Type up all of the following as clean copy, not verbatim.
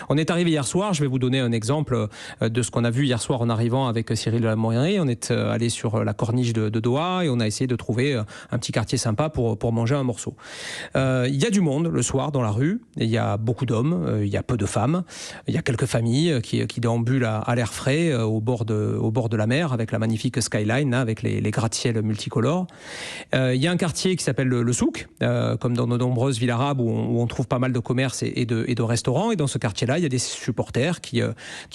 On est arrivé hier soir, je vais vous donner un exemple de ce qu'on a vu hier soir en arrivant avec Cyril Lamorinerie. On est allé sur la corniche de Doha et on a essayé de trouver un petit quartier sympa pour manger un morceau. Il y a du monde le soir dans la rue, il y a beaucoup d'hommes, il y a peu de femmes, il y a quelques familles qui déambulent à l'air frais au bord de la mer avec la magnifique skyline, là, avec les gratte-ciels multicolores. Il y a un quartier qui s'appelle le Souk, comme dans de nombreuses villes arabes où on trouve pas mal de commerces et de restaurants. Et dans ce quartier-là, il y a des supporters qui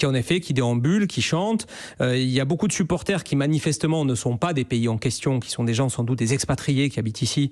en effet, qui déambulent, qui chantent. Il y a beaucoup de supporters qui manifestement ne sont pas des pays en question, qui sont des gens sans doute des expatriés qui habitent ici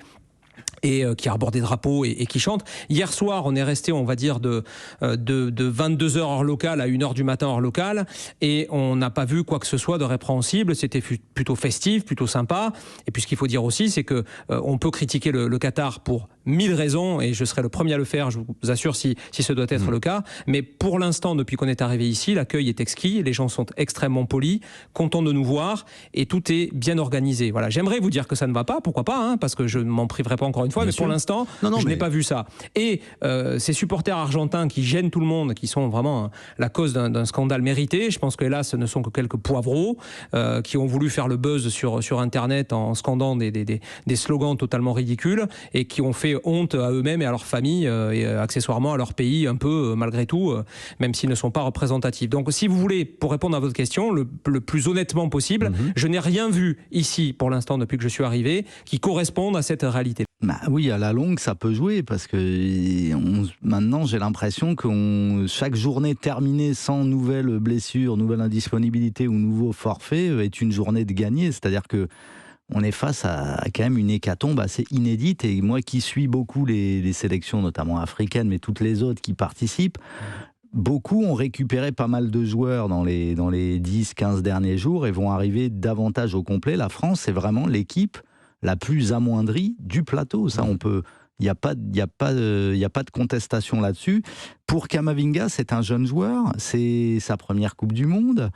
et qui arborent des drapeaux et qui chantent. Hier soir, on est resté, on va dire, de 22h heure locale à 1h du matin heure locale, et on n'a pas vu quoi que ce soit de répréhensible. C'était plutôt festif, plutôt sympa. Et puis ce qu'il faut dire aussi, c'est que on peut critiquer le Qatar pour 1000 raisons, et je serai le premier à le faire, je vous assure, si ce doit être le cas. Mais pour l'instant, depuis qu'on est arrivé ici, l'accueil est exquis, les gens sont extrêmement polis, contents de nous voir, et tout est bien organisé. Voilà. J'aimerais vous dire que ça ne va pas, pourquoi pas, hein, parce que je ne m'en priverai pas encore une fois, bien mais sûr. Pour l'instant, je n'ai pas vu ça. Et ces supporters argentins qui gênent tout le monde, qui sont vraiment la cause d'un scandale mérité, je pense que là, ce ne sont que quelques poivreaux qui ont voulu faire le buzz sur Internet en scandant des slogans totalement ridicules, et qui ont fait honte à eux-mêmes et à leur famille et accessoirement à leur pays un peu malgré tout, même s'ils ne sont pas représentatifs. Donc si vous voulez, pour répondre à votre question, le plus honnêtement possible, je n'ai rien vu ici pour l'instant depuis que je suis arrivé qui corresponde à cette réalité. Bah oui, à la longue, ça peut jouer parce que maintenant, j'ai l'impression que chaque journée terminée sans nouvelle blessure, nouvelle indisponibilité ou nouveau forfait est une journée de gagner. C'est-à-dire que on est face à quand même une hécatombe assez inédite, et moi qui suis beaucoup les sélections, notamment africaines, mais toutes les autres qui participent, beaucoup ont récupéré pas mal de joueurs dans les 10-15 derniers jours et vont arriver davantage au complet. La France, c'est vraiment l'équipe la plus amoindrie du plateau. Ça, il n'y a pas de contestation là-dessus. Pour Camavinga, c'est un jeune joueur, c'est sa première Coupe du Monde.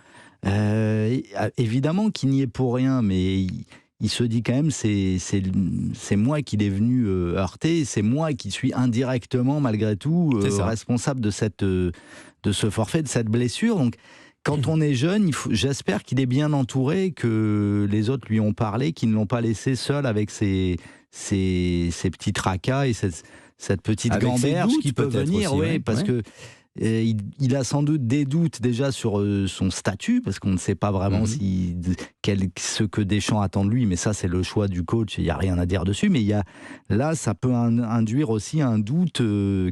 Évidemment qu'il n'y est pour rien, mais il se dit quand même, c'est moi qui l'ai venu heurter, c'est moi qui suis indirectement, malgré tout, responsable de ce forfait, de cette blessure. Donc, quand on est jeune, j'espère qu'il est bien entouré, que les autres lui ont parlé, qu'ils ne l'ont pas laissé seul avec ses petits tracas et cette petite gamberge qui peut venir, aussi, parce que il a sans doute des doutes déjà sur son statut, parce qu'on ne sait pas vraiment ce que Deschamps attend de lui, mais ça c'est le choix du coach, il n'y a rien à dire dessus, mais là ça peut induire aussi un doute,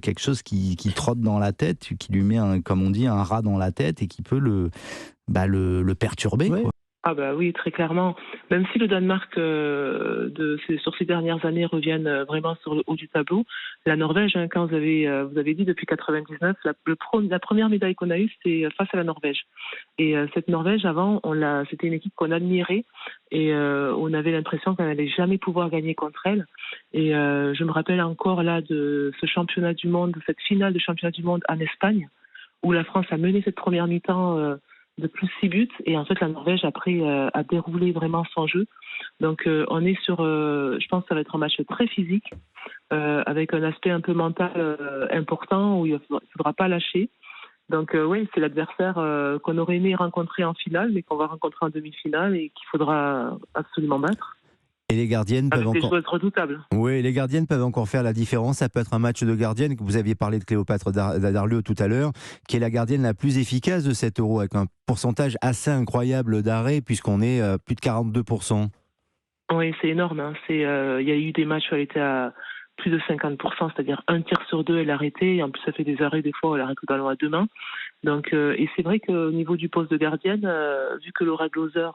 quelque chose qui trotte dans la tête, qui lui met, comme on dit, un rat dans la tête et qui peut le perturber, quoi. Ah bah oui, très clairement. Même si le Danemark, sur ces dernières années, reviennent vraiment sur le haut du tableau, la Norvège, hein, quand vous avez dit depuis 99, la première médaille qu'on a eue, c'était face à la Norvège. Et cette Norvège, avant, c'était une équipe qu'on admirait, et on avait l'impression qu'on n'allait jamais pouvoir gagner contre elle. Et je me rappelle encore là de ce championnat du monde, de cette finale de championnat du monde en Espagne, où la France a mené cette première mi-temps de plus 6 buts, et en fait la Norvège après a déroulé vraiment son jeu. Donc on est sur, je pense que ça va être un match très physique, avec un aspect un peu mental important, où il ne faudra pas lâcher. Donc oui, c'est l'adversaire qu'on aurait aimé rencontrer en finale, mais qu'on va rencontrer en demi-finale et qu'il faudra absolument battre. Et les gardiennes peuvent encore... des joueuses redoutables. Oui, les gardiennes peuvent encore faire la différence. Ça peut être un match de gardienne. Vous aviez parlé de Cléopâtre Darleux tout à l'heure, qui est la gardienne la plus efficace de cet Euro, avec un pourcentage assez incroyable d'arrêt, puisqu'on est plus de 42%. Oui, c'est énorme. Hein. Il y a eu des matchs où elle était à plus de 50%, c'est-à-dire un tir sur deux, elle arrêtait. Et en plus, ça fait des arrêts des fois où elle arrête le ballon à deux mains. Donc, et c'est vrai qu'au niveau du poste de gardienne, vu que Laura Glauser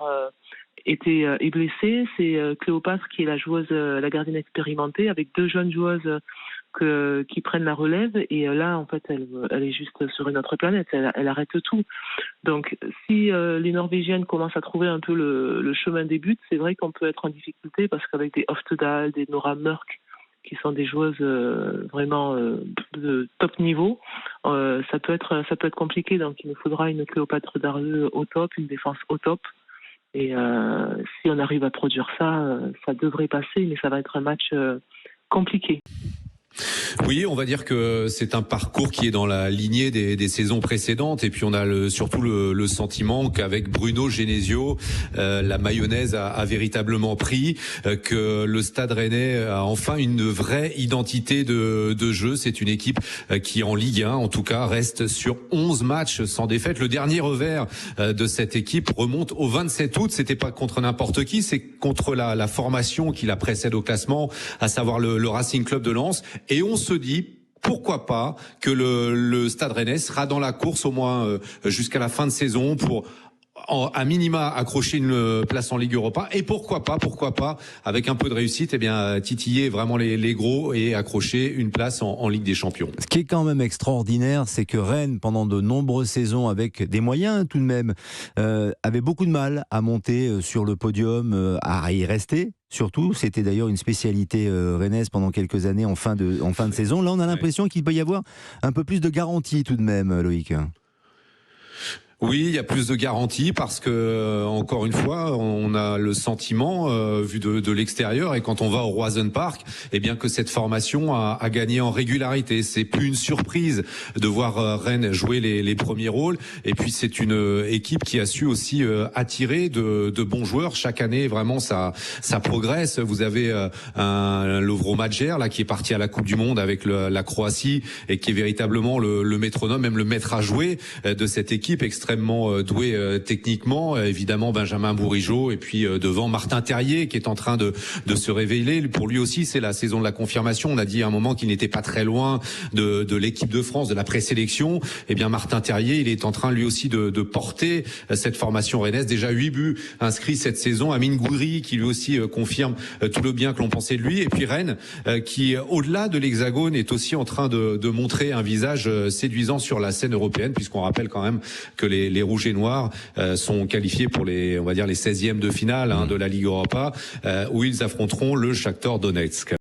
est blessée, c'est Cléopâtre qui est la gardienne expérimentée, avec 2 jeunes joueuses qui prennent la relève, et là en fait elle est juste sur une autre planète, elle arrête tout. Donc si les Norvégiennes commencent à trouver un peu le chemin des buts, c'est vrai qu'on peut être en difficulté, parce qu'avec des Oftedal, des Nora Mørk, qui sont des joueuses vraiment de top niveau, ça peut être compliqué. Donc il nous faudra une Cléopâtre Darleux au top, une défense au top. Et si on arrive à produire ça, ça devrait passer, mais ça va être un match compliqué. Oui, on va dire que c'est un parcours qui est dans la lignée des saisons précédentes, et puis on a surtout le sentiment qu'avec Bruno Genesio, la mayonnaise a véritablement pris, que le Stade Rennais a enfin une vraie identité de jeu. C'est une équipe qui en Ligue 1, en tout cas, reste sur 11 matchs sans défaite. Le dernier revers de cette équipe remonte au 27 août. C'était pas contre n'importe qui, c'est contre la formation qui la précède au classement, à savoir le Racing Club de Lens. Et on se dit, pourquoi pas que le Stade Rennais sera dans la course au moins jusqu'à la fin de saison pour à minima accrocher une place en Ligue Europa, et pourquoi pas avec un peu de réussite, titiller vraiment les gros et accrocher une place en Ligue des Champions. Ce qui est quand même extraordinaire, c'est que Rennes, pendant de nombreuses saisons, avec des moyens tout de même, avait beaucoup de mal à monter sur le podium, à y rester. Surtout, c'était d'ailleurs une spécialité rennaise pendant quelques années en fin de saison. Là, on a l'impression qu'il peut y avoir un peu plus de garantie tout de même, Loïc. Oui, il y a plus de garanties parce que, encore une fois, on a le sentiment, vu de l'extérieur, et quand on va au Roison Park, que cette formation a gagné en régularité. C'est plus une surprise de voir Rennes jouer les premiers rôles, et puis c'est une équipe qui a su aussi attirer de bons joueurs. Chaque année, vraiment, ça progresse. Vous avez un Lovro Madjer, là, qui est parti à la Coupe du Monde avec la Croatie, et qui est véritablement le métronome, même le maître à jouer de cette équipe extrêmement doué techniquement, évidemment Benjamin Bourigeaud, et puis devant Martin Terrier qui est en train de se révéler. Pour lui aussi, c'est la saison de la confirmation. On a dit à un moment qu'il n'était pas très loin de l'équipe de France, de la présélection. Martin Terrier, il est en train lui aussi de porter cette formation rennaise. Déjà 8 buts inscrits cette saison. Amine Gouiri qui lui aussi confirme tout le bien que l'on pensait de lui. Et puis Rennes qui, au-delà de l'Hexagone, est aussi en train de montrer un visage séduisant sur la scène européenne, puisqu'on rappelle quand même que les Rouges et Noirs sont qualifiés pour les 16e de finale de la Ligue Europa, où ils affronteront le Shakhtar Donetsk.